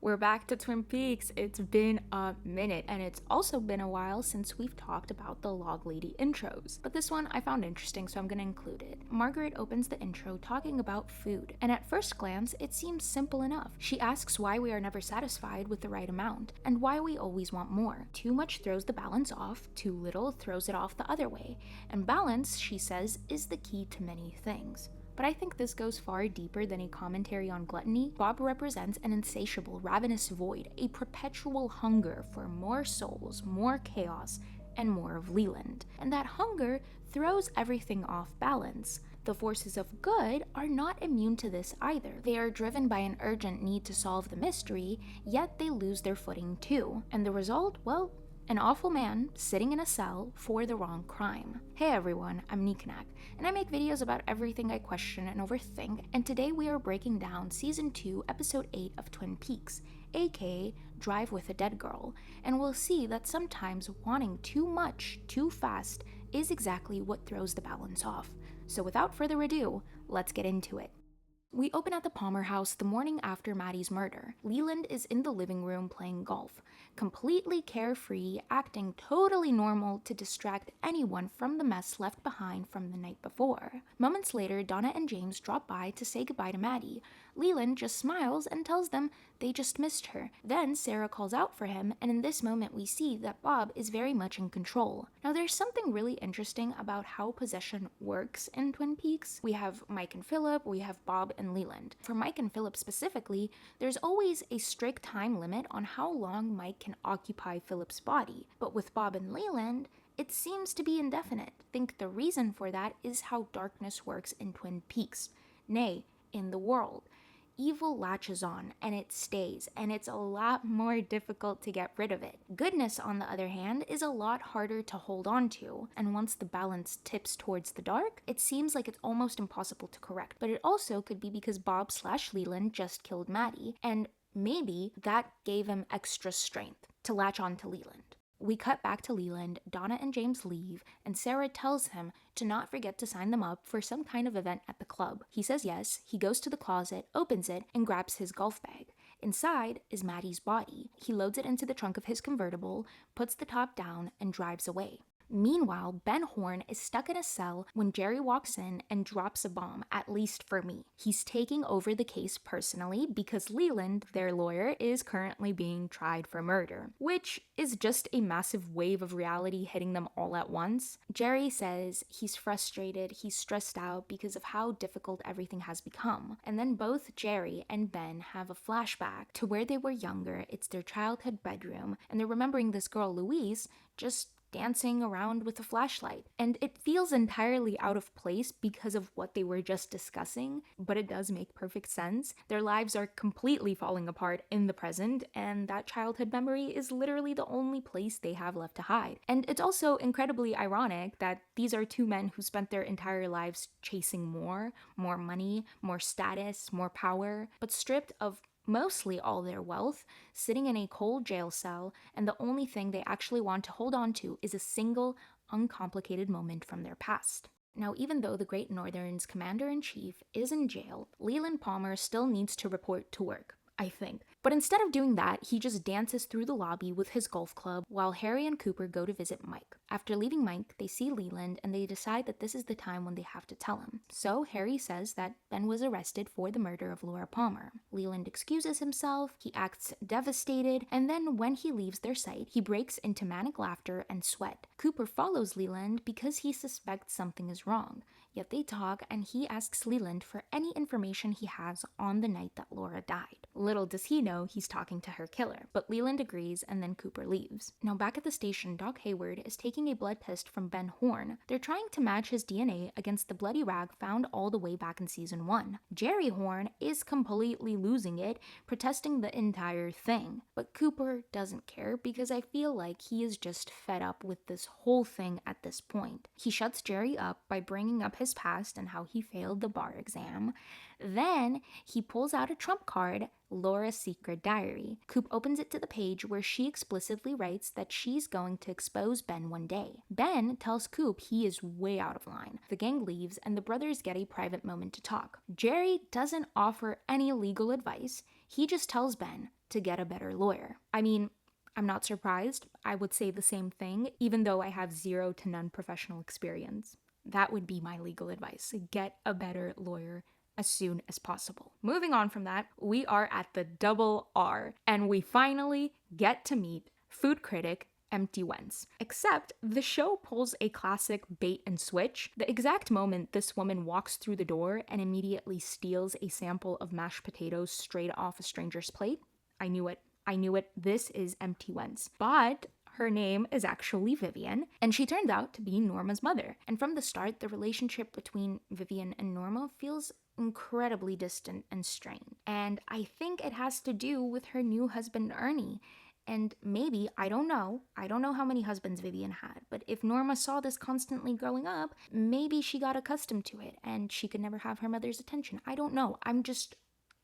We're back to Twin Peaks. It's been a minute, and it's also been a while since we've talked about the Log Lady intros. But this one I found interesting, so I'm gonna include it. Margaret opens the intro talking about food, and at first glance, it seems simple enough. She asks why we are never satisfied with the right amount, and why we always want more. Too much throws the balance off, too little throws it off the other way. And balance, she says, is the key to many things. But I think this goes far deeper than a commentary on gluttony. Bob represents an insatiable, ravenous void, a perpetual hunger for more souls, more chaos, and more of Leland. And that hunger throws everything off balance. The forces of good are not immune to this either. They are driven by an urgent need to solve the mystery, yet they lose their footing too. And the result, well, an awful man sitting in a cell for the wrong crime. Hey everyone, I'm Nikanak, and I make videos about everything I question and overthink, and today we are breaking down Season 2, Episode 8 of Twin Peaks, aka Drive with a Dead Girl, and we'll see that sometimes wanting too much, too fast, is exactly what throws the balance off. So without further ado, let's get into it. We open at the Palmer house the morning after Maddie's murder. Leland is in the living room playing golf, completely carefree, acting totally normal to distract anyone from the mess left behind from the night before. Moments later, Donna and James drop by to say goodbye to Maddie. Leland just smiles and tells them they just missed her. Then Sarah calls out for him, and in this moment we see that Bob is very much in control. Now there's something really interesting about how possession works in Twin Peaks. We have Mike and Philip, we have Bob and Leland. For Mike and Philip specifically, there's always a strict time limit on how long Mike can occupy Philip's body. But with Bob and Leland, it seems to be indefinite. I think the reason for that is how darkness works in Twin Peaks. Nay, in the world. Evil latches on, and it stays, and it's a lot more difficult to get rid of it. Goodness, on the other hand, is a lot harder to hold on to, and once the balance tips towards the dark, it seems like it's almost impossible to correct. But it also could be because Bob/Leland just killed Maddie, and maybe that gave him extra strength to latch on to Leland. We cut back to Leland, Donna and James leave, and Sarah tells him to not forget to sign them up for some kind of event at the club. He says yes, he goes to the closet, opens it, and grabs his golf bag. Inside is Maddie's body. He loads it into the trunk of his convertible, puts the top down, and drives away. Meanwhile, Ben Horne is stuck in a cell when Jerry walks in and drops a bomb, at least for me. He's taking over the case personally because Leland, their lawyer, is currently being tried for murder, which is just a massive wave of reality hitting them all at once. Jerry says he's frustrated, he's stressed out because of how difficult everything has become. And then both Jerry and Ben have a flashback to where they were younger. It's their childhood bedroom, and they're remembering this girl, Louise, just dancing around with a flashlight. And it feels entirely out of place because of what they were just discussing, but it does make perfect sense. Their lives are completely falling apart in the present, and that childhood memory is literally the only place they have left to hide. And it's also incredibly ironic that these are two men who spent their entire lives chasing more money, more status, more power, but stripped of mostly all their wealth, sitting in a cold jail cell, and the only thing they actually want to hold on to is a single, uncomplicated moment from their past. Now, even though the Great Northern's commander-in-chief is in jail, Leland Palmer still needs to report to work, I think. But instead of doing that, he just dances through the lobby with his golf club while Harry and Cooper go to visit Mike. After leaving Mike, they see Leland and they decide that this is the time when they have to tell him. So Harry says that Ben was arrested for the murder of Laura Palmer. Leland excuses himself, he acts devastated, and then when he leaves their sight, he breaks into manic laughter and sweat. Cooper follows Leland because he suspects something is wrong. Yet they talk and he asks Leland for any information he has on the night that Laura died. Little does he know he's talking to her killer, but Leland agrees and then Cooper leaves. Now back at the station, Doc Hayward is taking a blood test from Ben Horne. They're trying to match his DNA against the bloody rag found all the way back in Season 1. Jerry Horne is completely losing it, protesting the entire thing. But Cooper doesn't care because I feel like he is just fed up with this whole thing at this point. He shuts Jerry up by bringing up his past and how he failed the bar exam. Then he pulls out a trump card, Laura's secret diary. Coop opens it to the page where she explicitly writes that she's going to expose Ben one day. Ben tells Coop he is way out of line. The gang leaves and the brothers get a private moment to talk. Jerry doesn't offer any legal advice. He just tells Ben, to get a better lawyer. I mean, I'm not surprised. I would say the same thing, even though I have zero to none professional experience. That would be my legal advice. Get a better lawyer as soon as possible. Moving on from that, we are at the double R, and we finally get to meet food critic Empty Wentz. Except the show pulls a classic bait and switch. The exact moment this woman walks through the door and immediately steals a sample of mashed potatoes straight off a stranger's plate, I knew it. This is Empty Wentz. But her name is actually Vivian, and she turned out to be Norma's mother. And from the start, the relationship between Vivian and Norma feels incredibly distant and strained. And I think it has to do with her new husband, Ernie. And maybe, I don't know how many husbands Vivian had, but if Norma saw this constantly growing up, maybe she got accustomed to it and she could never have her mother's attention. I don't know. I'm just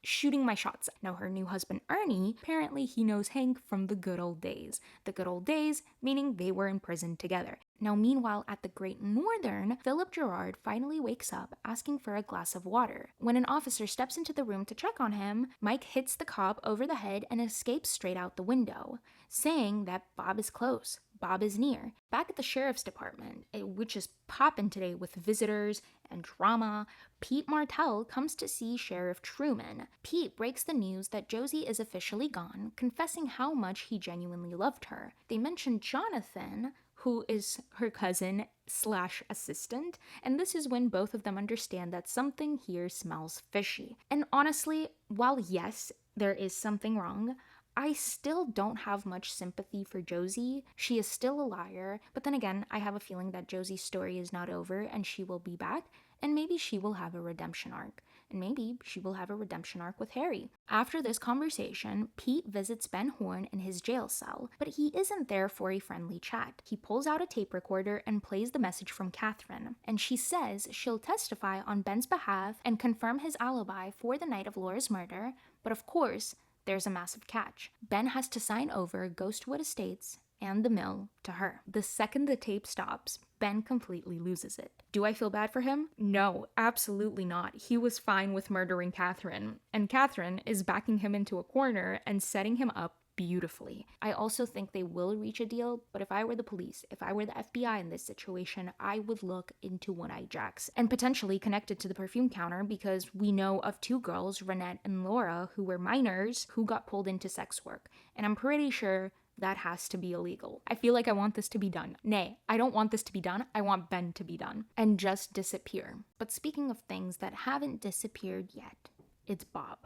shooting my shots. Now, her new husband, Ernie, apparently he knows Hank from the good old days. The good old days, meaning they were in prison together. Now, meanwhile, at the Great Northern, Philip Gerard finally wakes up asking for a glass of water. When an officer steps into the room to check on him, Mike hits the cop over the head and escapes straight out the window, saying that Bob is close. Bob is near. Back at the sheriff's department, which is poppin' today with visitors and drama, Pete Martell comes to see Sheriff Truman. Pete breaks the news that Josie is officially gone, confessing how much he genuinely loved her. They mention Jonathan, who is her cousin / assistant, and this is when both of them understand that something here smells fishy. And honestly, while yes, there is something wrong, I still don't have much sympathy for Josie. She is still a liar, but then again, I have a feeling that Josie's story is not over and she will be back, and maybe she will have a redemption arc. And maybe she will have a redemption arc with Harry. After this conversation, Pete visits Ben Horne in his jail cell, but he isn't there for a friendly chat. He pulls out a tape recorder and plays the message from Catherine, and she says she'll testify on Ben's behalf and confirm his alibi for the night of Laura's murder, but of course, there's a massive catch. Ben has to sign over Ghostwood Estates and the mill to her. The second the tape stops, Ben completely loses it. Do I feel bad for him? No, absolutely not. He was fine with murdering Catherine, and Catherine is backing him into a corner and setting him up beautifully. I also think they will reach a deal, but if I were the police, if I were the FBI in this situation, I would look into One-Eyed Jacks and potentially connect it to the perfume counter, because we know of two girls, Renette and Laura, who were minors who got pulled into sex work, and I'm pretty sure that has to be illegal. I feel like I want this to be done. Nay, I don't want this to be done. I want Ben to be done and just disappear. But speaking of things that haven't disappeared yet, it's Bob.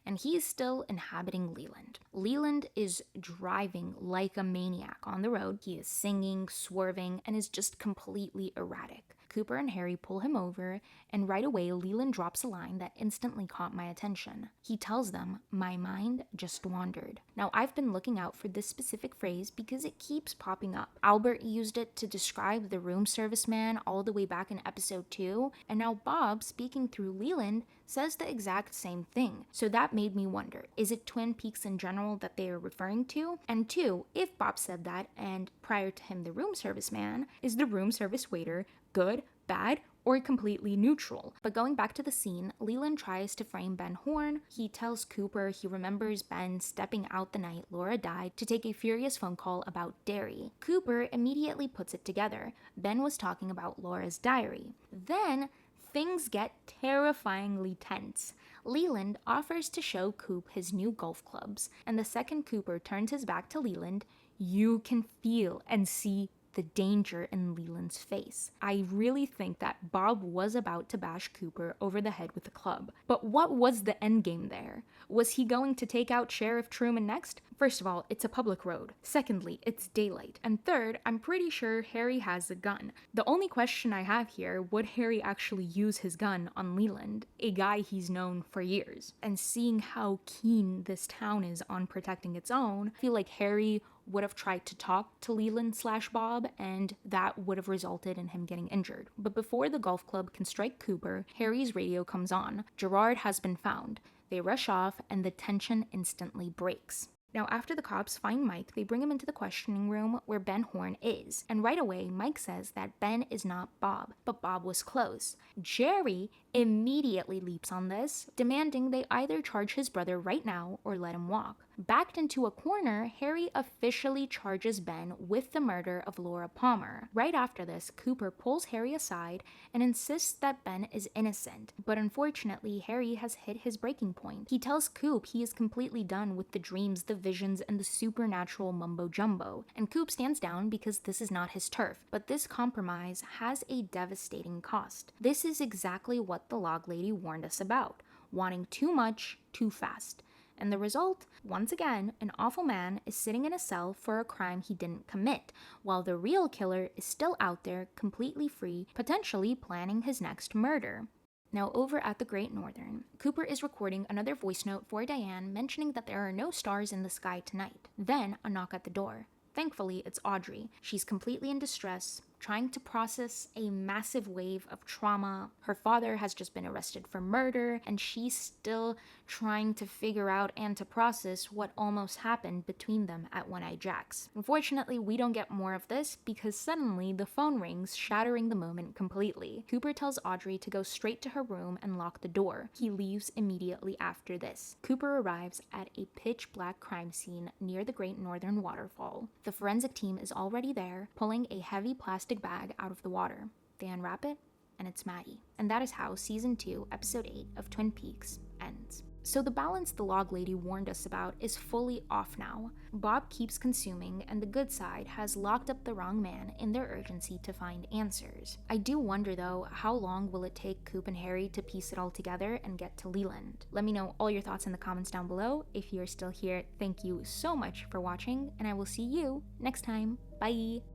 And he is still inhabiting Leland. Leland is driving like a maniac on the road. He is singing, swerving, and is just completely erratic. Cooper and Harry pull him over, and right away Leland drops a line that instantly caught my attention. He tells them, "My mind just wandered." Now, I've been looking out for this specific phrase because it keeps popping up. Albert used it to describe the room service man all the way back in episode 2, and now Bob, speaking through Leland, says the exact same thing. So that made me wonder, is it Twin Peaks in general that they are referring to? And 2, if Bob said that, and prior to him the room service man, is the room service waiter good, bad, or completely neutral? But going back to the scene, Leland tries to frame Ben Horne. He tells Cooper he remembers Ben stepping out the night Laura died to take a furious phone call about dairy. Cooper immediately puts it together. Ben was talking about Laura's diary. Then things get terrifyingly tense. Leland offers to show Coop his new golf clubs, and the second Cooper turns his back to Leland, you can feel and see the danger in Leland's face. I really think that Bob was about to bash Cooper over the head with a club. But what was the endgame there? Was he going to take out Sheriff Truman next? First of all, it's a public road. Secondly, it's daylight. And third, I'm pretty sure Harry has a gun. The only question I have here, would Harry actually use his gun on Leland, a guy he's known for years? And seeing how keen this town is on protecting its own, I feel like Harry would have tried to talk to Leland / Bob, and that would have resulted in him getting injured. But before the golf club can strike Cooper, Harry's radio comes on. Gerard has been found. They rush off, and the tension instantly breaks. Now, after the cops find Mike, they bring him into the questioning room where Ben Horne is. And right away, Mike says that Ben is not Bob, but Bob was close. Jerry immediately leaps on this, demanding they either charge his brother right now or let him walk. Backed into a corner, Harry officially charges Ben with the murder of Laura Palmer. Right after this, Cooper pulls Harry aside and insists that Ben is innocent, but unfortunately, Harry has hit his breaking point. He tells Coop he is completely done with the dreams, the visions, and the supernatural mumbo-jumbo, and Coop stands down because this is not his turf, but this compromise has a devastating cost. This is exactly what the Log Lady warned us about, wanting too much, too fast. And the result, once again, an awful man is sitting in a cell for a crime he didn't commit, while the real killer is still out there, completely free, potentially planning his next murder. Now, over at the Great Northern, Cooper is recording another voice note for Diane mentioning that there are no stars in the sky tonight. Then, a knock at the door. Thankfully, it's Audrey. She's completely in distress, trying to process a massive wave of trauma. Her father has just been arrested for murder, and she's still trying to figure out and to process what almost happened between them at One-Eye Jack's. Unfortunately, we don't get more of this because suddenly the phone rings, shattering the moment completely. Cooper tells Audrey to go straight to her room and lock the door. He leaves immediately after this. Cooper arrives at a pitch-black crime scene near the Great Northern Waterfall. The forensic team is already there, pulling a heavy plastic bag out of the water. They unwrap it, and it's Maddie. And that is how Season 2, Episode 8 of Twin Peaks ends. So the balance the Log Lady warned us about is fully off now. Bob keeps consuming, and the good side has locked up the wrong man in their urgency to find answers. I do wonder though, how long will it take Coop and Harry to piece it all together and get to Leland? Let me know all your thoughts in the comments down below. If you're still here, thank you so much for watching, and I will see you next time. Bye!